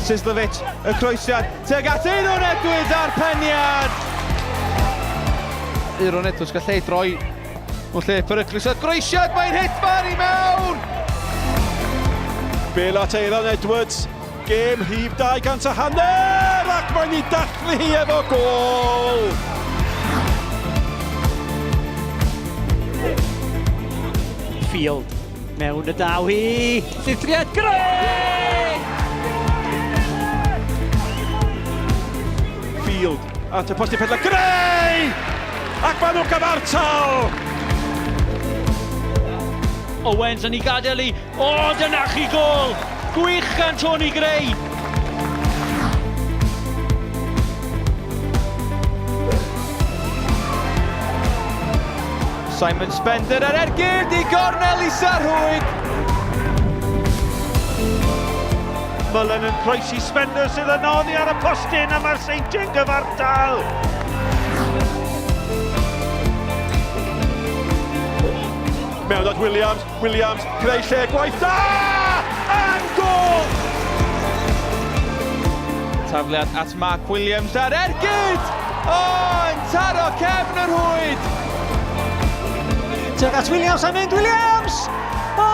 Sislovic, y croesiad, tuag at Aeron Edwards a'r peniad! Aeron Edwards gall ei droi mewn lle peryglus, y croesiad, mae'n hitfar i mewn! Bel at Aeron Edwards, gêm hif 200 ac mae'n ei dathlu hi efo gol! Field, mewn y daw hi, llithriad creu! Field, at y posti pedla creu! Ac maen nhw'n gyfartal! Owens yn ei gadael i, o dyna chi gol! Gwych gan Tony Greu! Simon Spender ar ergyd i gornel i Sarhwyd. Mullen yn croesi Spender sydd yn oddi ar y postyn a mae'r Seintiau'n gyfartal. Mewn at Williams, creu lle gwaith da! A'n gol! Tafliad at Marc Williams ar ergyd! O, yn taro cefn yr hwyd! Tuag at Williams a mynd Williams! O,